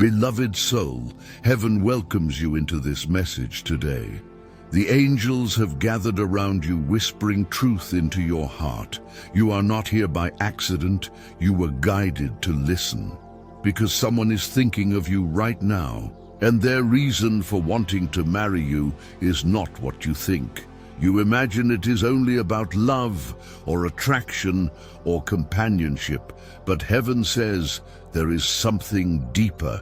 Beloved soul, heaven welcomes you into this message today. The angels have gathered around you, whispering truth into your heart. You are not here by accident. You were guided to listen, because someone is thinking of you right now, and their reason for wanting to marry you is not what you think. You imagine it is only about love or attraction or companionship, but heaven says there is something deeper,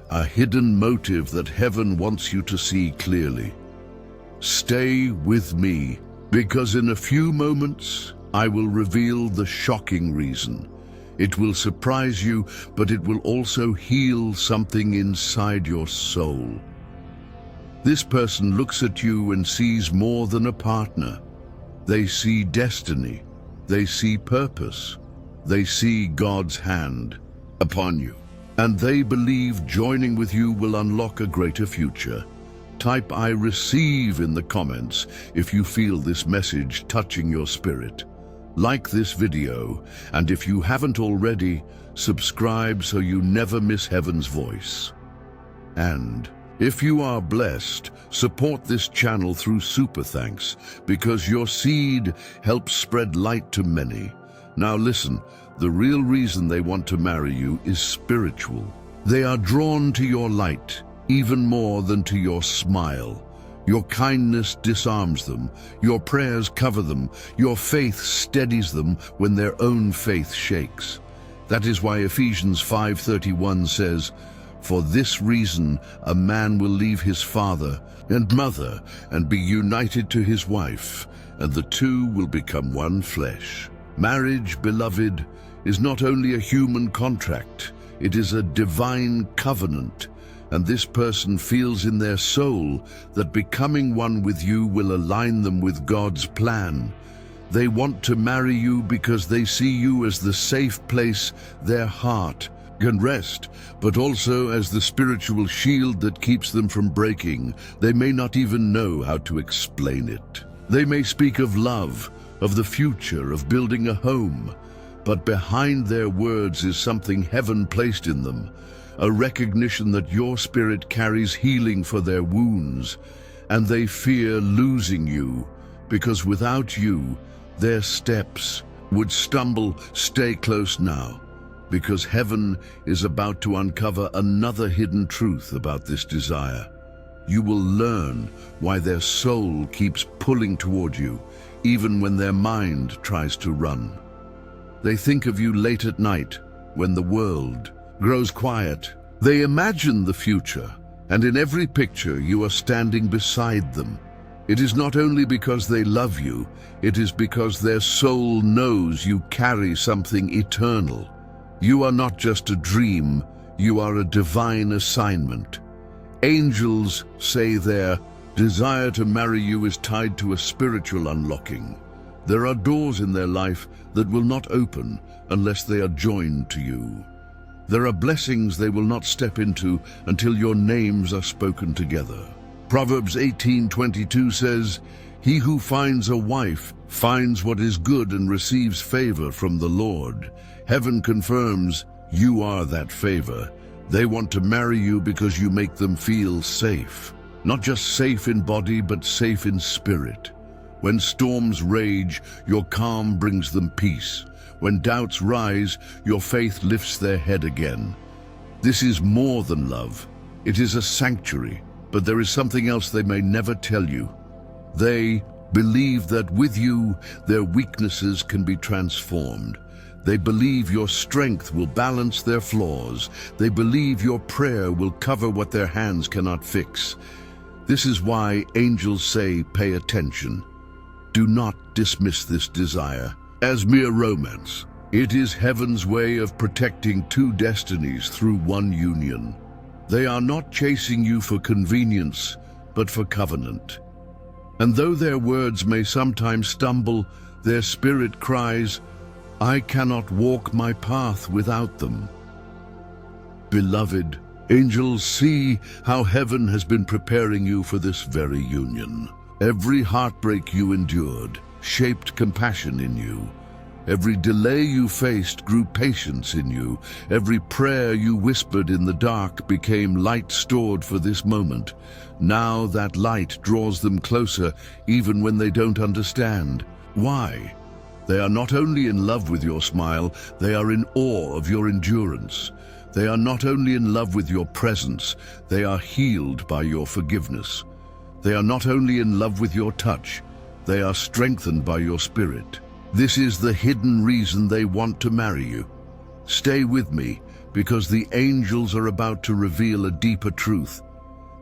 a hidden motive that heaven wants you to see clearly. Stay with me, because in a few moments I will reveal the shocking reason. It will surprise you, but it will also heal something inside your soul. This person looks at you and sees more than a partner. They see destiny. They see purpose. They see God's hand upon you. And they believe joining with you will unlock a greater future. Type "I receive" in the comments if you feel this message touching your spirit. Like this video, and if you haven't already, subscribe so you never miss heaven's voice. And if you are blessed, support this channel through super thanks, because your seed helps spread light to many. Now listen, the real reason they want to marry you is spiritual. They are drawn to your light, even more than to your smile. Your kindness disarms them, your prayers cover them, your faith steadies them when their own faith shakes. That is why Ephesians 5:31 says, "For this reason a man will leave his father and mother and be united to his wife, and the two will become one flesh." Marriage, beloved, is not only a human contract, it is a divine covenant. And this person feels in their soul that becoming one with you will align them with God's plan. They want to marry you because they see you as the safe place their heart can rest, but also as the spiritual shield that keeps them from breaking. They may not even know how to explain it. They may speak of love, of the future, of building a home, but behind their words is something heaven placed in them, a recognition that your spirit carries healing for their wounds, and they fear losing you, because without you, their steps would stumble. Stay close now, because heaven is about to uncover another hidden truth about this desire. You will learn why their soul keeps pulling toward you, even when their mind tries to run. They think of you late at night, when the world grows quiet. They imagine the future, and in every picture you are standing beside them. It is not only because they love you, it is because their soul knows you carry something eternal. You are not just a dream, you are a divine assignment. Angels say their desire to marry you is tied to a spiritual unlocking. There are doors in their life that will not open unless they are joined to you. There are blessings they will not step into until your names are spoken together. Proverbs 18:22 says, "He who finds a wife finds what is good and receives favor from the Lord." Heaven confirms you are that favor. They want to marry you because you make them feel safe. Not just safe in body, but safe in spirit. When storms rage, your calm brings them peace. When doubts rise, your faith lifts their head again. This is more than love. It is a sanctuary, but there is something else they may never tell you. They believe that with you, their weaknesses can be transformed. They believe your strength will balance their flaws. They believe your prayer will cover what their hands cannot fix. This is why angels say, pay attention. Do not dismiss this desire as mere romance. It is heaven's way of protecting two destinies through one union. They are not chasing you for convenience, but for covenant. And though their words may sometimes stumble, their spirit cries, "I cannot walk my path without them." Beloved, angels see how heaven has been preparing you for this very union. Every heartbreak you endured shaped compassion in you. Every delay you faced grew patience in you. Every prayer you whispered in the dark became light stored for this moment. Now that light draws them closer even when they don't understand. Why? They are not only in love with your smile, they are in awe of your endurance. They are not only in love with your presence, they are healed by your forgiveness. They are not only in love with your touch, they are strengthened by your spirit. This is the hidden reason they want to marry you. Stay with me, because the angels are about to reveal a deeper truth.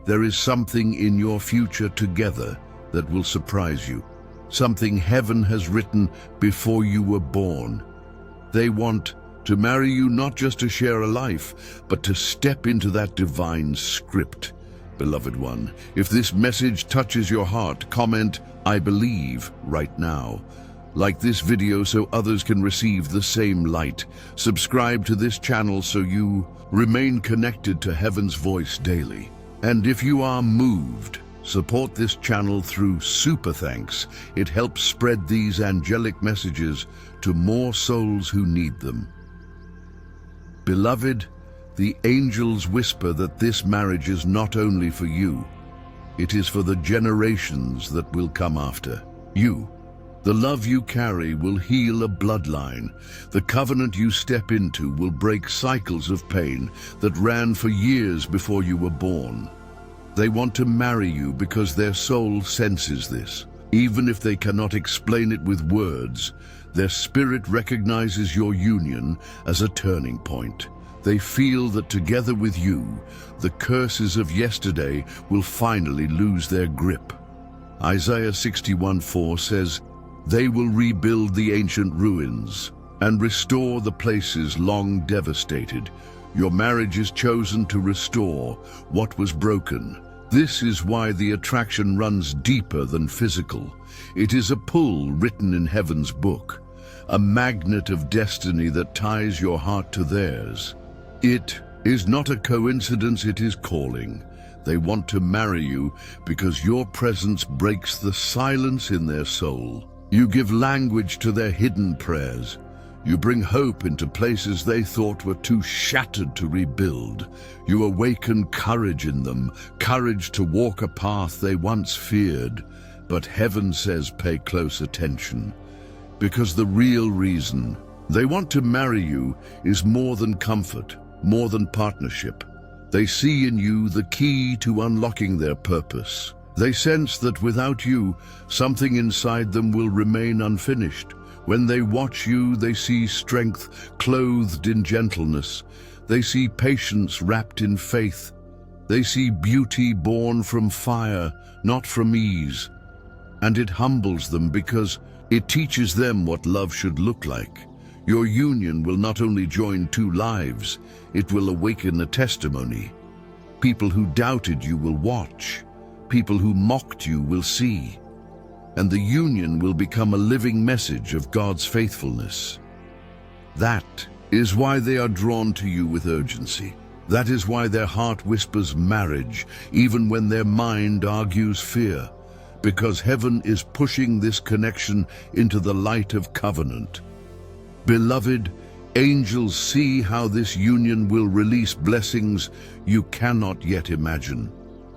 There is something in your future together that will surprise you. Something heaven has written before you were born. They want to marry you not just to share a life, but to step into that divine script. Beloved one, if this message touches your heart, comment, "I believe," right now. Like this video so others can receive the same light. Subscribe to this channel so you remain connected to heaven's voice daily. And if you are moved, support this channel through super thanks. It helps spread these angelic messages to more souls who need them. Beloved, the angels whisper that this marriage is not only for you, it is for the generations that will come after you. The love you carry will heal a bloodline. The covenant you step into will break cycles of pain that ran for years before you were born. They want to marry you because their soul senses this. Even if they cannot explain it with words, their spirit recognizes your union as a turning point. They feel that together with you, the curses of yesterday will finally lose their grip. Isaiah 61:4 says, "They will rebuild the ancient ruins and restore the places long devastated." Your marriage is chosen to restore what was broken. This is why the attraction runs deeper than physical. It is a pull written in heaven's book, a magnet of destiny that ties your heart to theirs. It is not a coincidence, it is calling. They want to marry you because your presence breaks the silence in their soul. You give language to their hidden prayers. You bring hope into places they thought were too shattered to rebuild. You awaken courage in them, courage to walk a path they once feared. But heaven says pay close attention, because the real reason they want to marry you is more than comfort, more than partnership. They see in you the key to unlocking their purpose. They sense that without you, something inside them will remain unfinished. When they watch you, they see strength clothed in gentleness. They see patience wrapped in faith. They see beauty born from fire, not from ease. And it humbles them because it teaches them what love should look like. Your union will not only join two lives, it will awaken a testimony. People who doubted you will watch. People who mocked you will see. And the union will become a living message of God's faithfulness. That is why they are drawn to you with urgency. That is why their heart whispers marriage, even when their mind argues fear. Because heaven is pushing this connection into the light of covenant. Beloved, angels see how this union will release blessings you cannot yet imagine.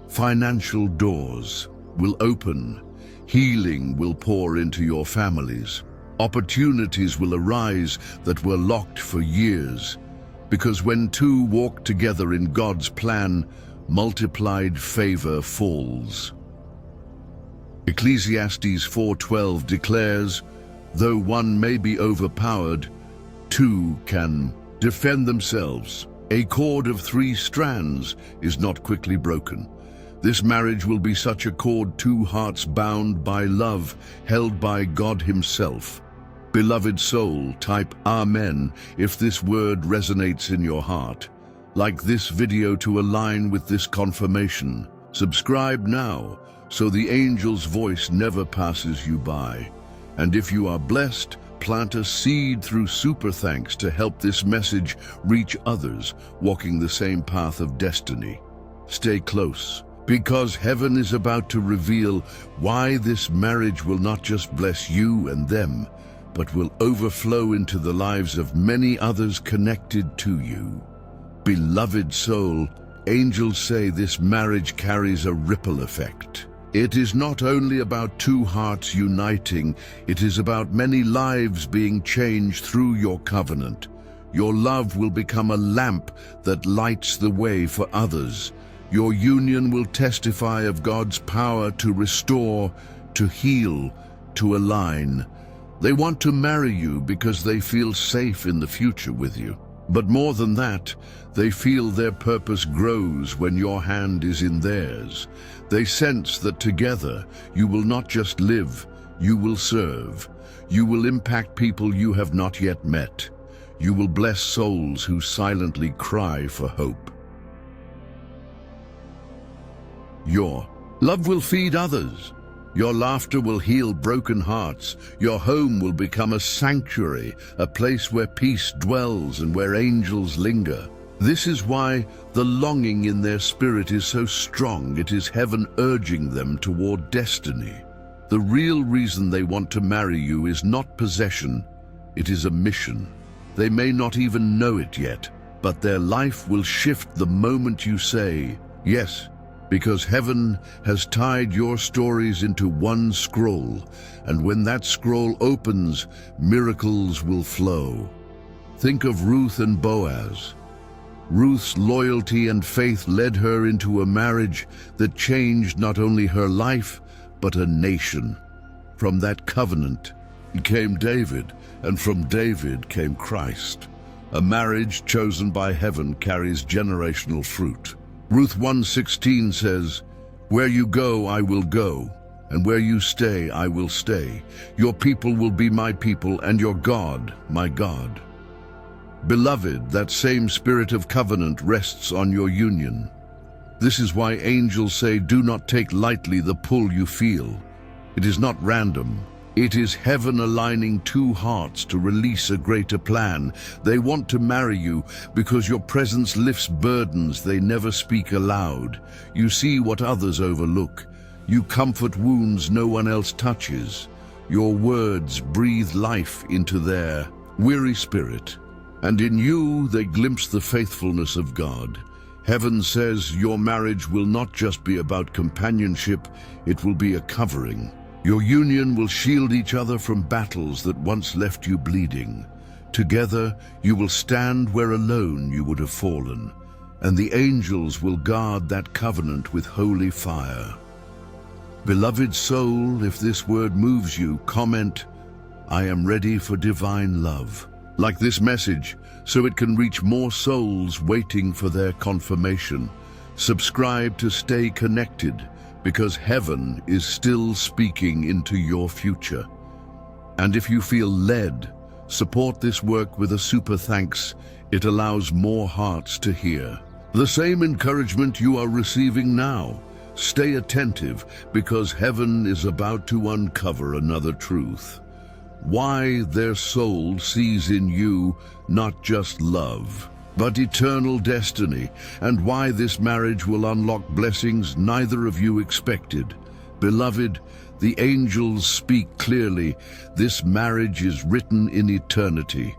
Financial doors will open. Healing will pour into your families. Opportunities will arise that were locked for years. Because when two walk together in God's plan, multiplied favor falls. Ecclesiastes 4:12 declares, "Though one may be overpowered, two can defend themselves. A cord of 3 strands is not quickly broken." This marriage will be such a cord, 2 hearts bound by love, held by God Himself. Beloved soul, type Amen if this word resonates in your heart. Like this video to align with this confirmation. Subscribe now so the angel's voice never passes you by. And if you are blessed, plant a seed through super thanks to help this message reach others walking the same path of destiny. Stay close, because heaven is about to reveal why this marriage will not just bless you and them, but will overflow into the lives of many others connected to you. Beloved soul, angels say this marriage carries a ripple effect. It is not only about two hearts uniting, it is about many lives being changed through your covenant. Your love will become a lamp that lights the way for others. Your union will testify of God's power to restore, to heal, to align. They want to marry you because they feel safe in the future with you. But more than that, they feel their purpose grows when your hand is in theirs. They sense that together you will not just live, you will serve. You will impact people you have not yet met. You will bless souls who silently cry for hope. Your love will feed others. Your laughter will heal broken hearts. Your home will become a sanctuary, a place where peace dwells and where angels linger. This is why the longing in their spirit is so strong. It is heaven urging them toward destiny. The real reason they want to marry you is not possession, it is a mission. They may not even know it yet, but their life will shift the moment you say yes. Because heaven has tied your stories into one scroll, and when that scroll opens, miracles will flow. Think of Ruth and Boaz. Ruth's loyalty and faith led her into a marriage that changed not only her life, but a nation. From that covenant came David, and from David came Christ. A marriage chosen by heaven carries generational fruit. Ruth 1:16 says, "Where you go, I will go, and where you stay, I will stay. Your people will be my people, and your God, my God." Beloved, that same spirit of covenant rests on your union. This is why angels say, do not take lightly the pull you feel. It is not random. It is heaven aligning two hearts to release a greater plan. They want to marry you because your presence lifts burdens they never speak aloud. You see what others overlook. You comfort wounds no one else touches. Your words breathe life into their weary spirit. And in you they glimpse the faithfulness of God. Heaven says your marriage will not just be about companionship, it will be a covering. Your union will shield each other from battles that once left you bleeding. Together, you will stand where alone you would have fallen, and the angels will guard that covenant with holy fire. Beloved soul, if this word moves you, comment, "I am ready for divine love." Like this message, so it can reach more souls waiting for their confirmation. Subscribe to stay connected, because heaven is still speaking into your future. And if you feel led, support this work with a super thanks. It allows more hearts to hear the same encouragement you are receiving now. Stay attentive, because heaven is about to uncover another truth. Why their soul sees in you not just love, but eternal destiny, and why this marriage will unlock blessings neither of you expected. Beloved, the angels speak clearly. This marriage is written in eternity.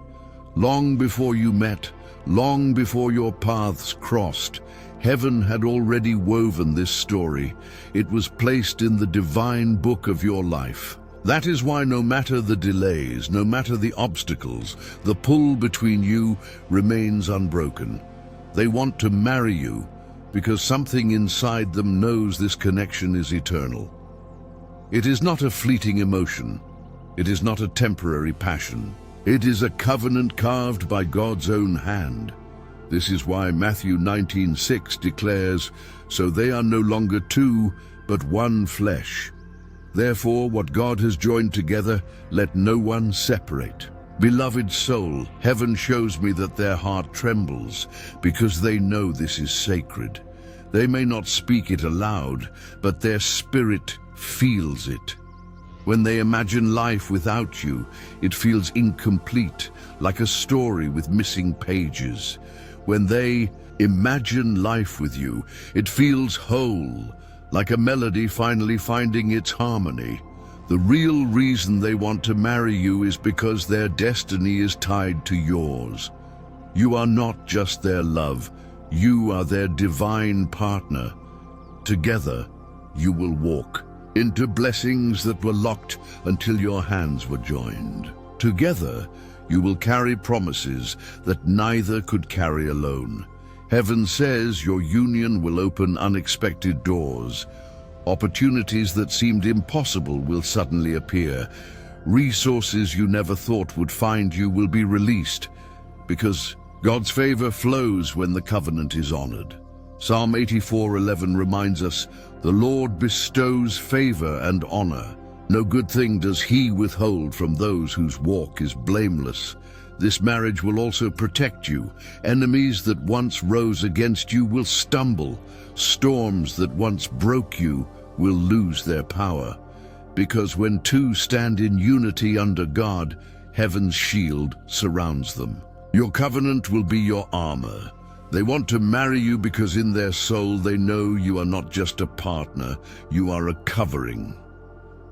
Long before you met, long before your paths crossed, heaven had already woven this story. It was placed in the divine book of your life. That is why no matter the delays, no matter the obstacles, the pull between you remains unbroken. They want to marry you because something inside them knows this connection is eternal. It is not a fleeting emotion. It is not a temporary passion. It is a covenant carved by God's own hand. This is why Matthew 19:6 declares, "So they are no longer two, but one flesh." Therefore, what God has joined together, let no one separate. Beloved soul, heaven shows me that their heart trembles because they know this is sacred. They may not speak it aloud, but their spirit feels it. When they imagine life without you, it feels incomplete, like a story with missing pages. When they imagine life with you, it feels whole, like a melody finally finding its harmony. The real reason they want to marry you is because their destiny is tied to yours. You are not just their love, you are their divine partner. Together, you will walk into blessings that were locked until your hands were joined. Together, you will carry promises that neither could carry alone. Heaven says your union will open unexpected doors. Opportunities that seemed impossible will suddenly appear. Resources you never thought would find you will be released, because God's favor flows when the covenant is honored. Psalm 84:11 reminds us, "The Lord bestows favor and honor. No good thing does he withhold from those whose walk is blameless." This marriage will also protect you. Enemies that once rose against you will stumble. Storms that once broke you will lose their power. Because when two stand in unity under God, heaven's shield surrounds them. Your covenant will be your armor. They want to marry you because in their soul they know you are not just a partner, you are a covering.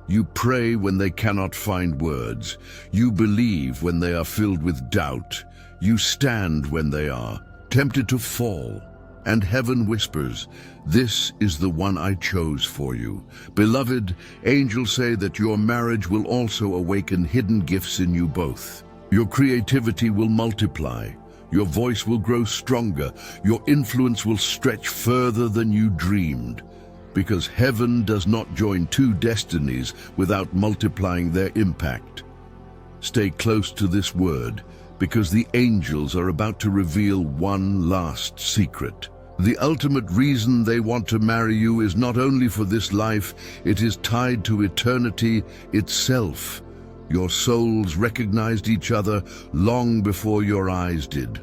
You pray when they cannot find words. You believe when they are filled with doubt. You stand when they are tempted to fall. And heaven whispers, "This is the one I chose for you." Beloved, angels say that your marriage will also awaken hidden gifts in you both. Your creativity will multiply. Your voice will grow stronger. Your influence will stretch further than you dreamed. Because heaven does not join two destinies without multiplying their impact. Stay close to this word, because the angels are about to reveal one last secret. The ultimate reason they want to marry you is not only for this life, it is tied to eternity itself. Your souls recognized each other long before your eyes did.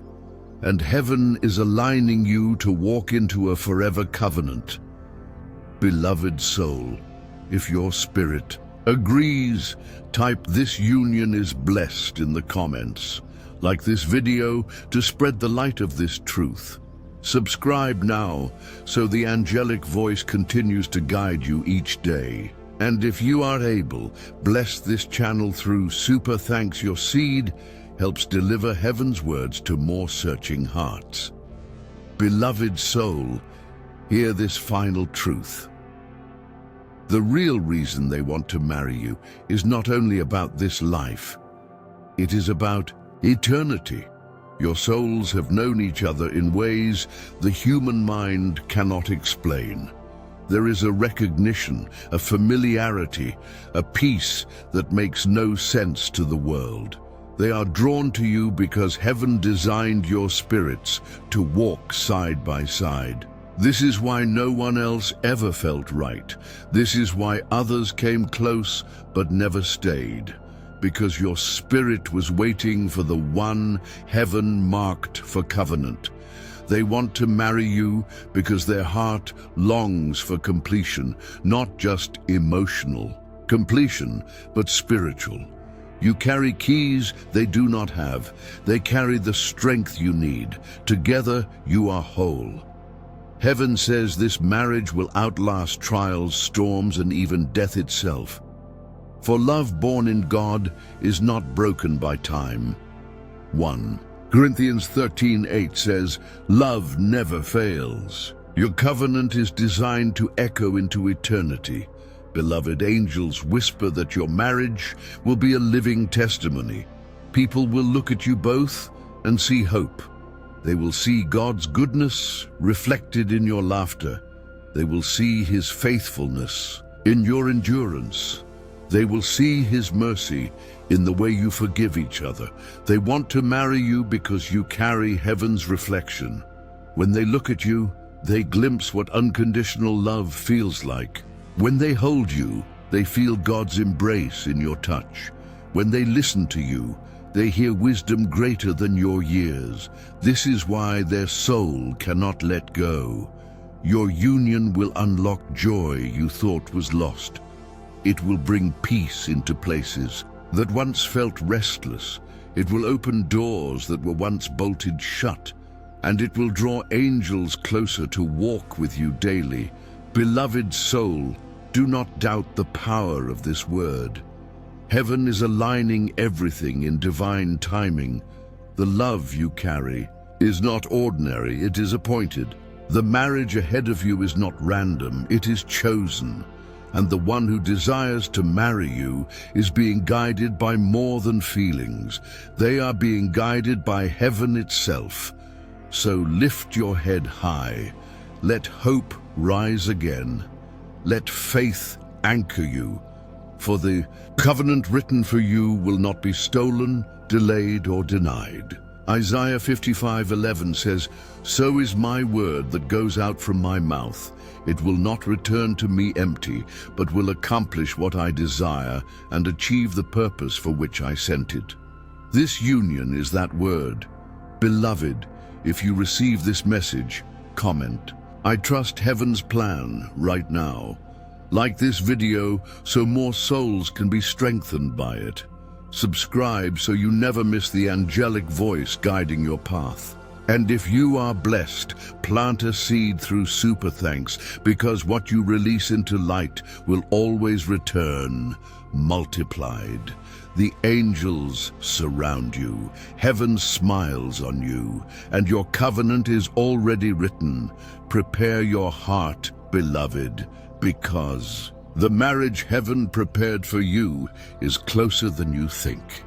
And heaven is aligning you to walk into a forever covenant. Beloved soul, if your spirit agrees, type "This union is blessed" in the comments. Like this video to spread the light of this truth. Subscribe now so the angelic voice continues to guide you each day. And if you are able, bless this channel through super thanks. Your seed helps deliver heaven's words to more searching hearts. Beloved soul, hear this final truth. The real reason they want to marry you is not only about this life, it is about eternity. Your souls have known each other in ways the human mind cannot explain. There is a recognition, a familiarity, a peace that makes no sense to the world. They are drawn to you because heaven designed your spirits to walk side by side. This is why no one else ever felt right. This is why others came close but never stayed. Because your spirit was waiting for the one heaven marked for covenant. They want to marry you because their heart longs for completion, not just emotional completion, but spiritual. You carry keys they do not have. They carry the strength you need. Together you are whole. Heaven says this marriage will outlast trials, storms, and even death itself. For love born in God is not broken by time. 1 Corinthians 13:8 says, "Love never fails." Your covenant is designed to echo into eternity. Beloved, angels whisper that your marriage will be a living testimony. People will look at you both and see hope. They will see God's goodness reflected in your laughter. They will see His faithfulness in your endurance. They will see His mercy in the way you forgive each other. They want to marry you because you carry heaven's reflection. When they look at you, they glimpse what unconditional love feels like. When they hold you, they feel God's embrace in your touch. When they listen to you, they hear wisdom greater than your years. This is why their soul cannot let go. Your union will unlock joy you thought was lost. It will bring peace into places that once felt restless. It will open doors that were once bolted shut. And it will draw angels closer to walk with you daily. Beloved soul, do not doubt the power of this word. Heaven is aligning everything in divine timing. The love you carry is not ordinary, it is appointed. The marriage ahead of you is not random, it is chosen. And the one who desires to marry you is being guided by more than feelings. They are being guided by heaven itself. So lift your head high. Let hope rise again. Let faith anchor you. For the covenant written for you will not be stolen, delayed, or denied. Isaiah 55:11 says, "So is my word that goes out from my mouth. It will not return to me empty, but will accomplish what I desire and achieve the purpose for which I sent it." This union is that word. Beloved, if you receive this message, comment, "I trust heaven's plan right now." Like this video so more souls can be strengthened by it. Subscribe so you never miss the angelic voice guiding your path. And if you are blessed, plant a seed through super thanks, because what you release into light will always return multiplied. The angels surround you, heaven smiles on you, and your covenant is already written. Prepare your heart, beloved, because the marriage heaven prepared for you is closer than you think.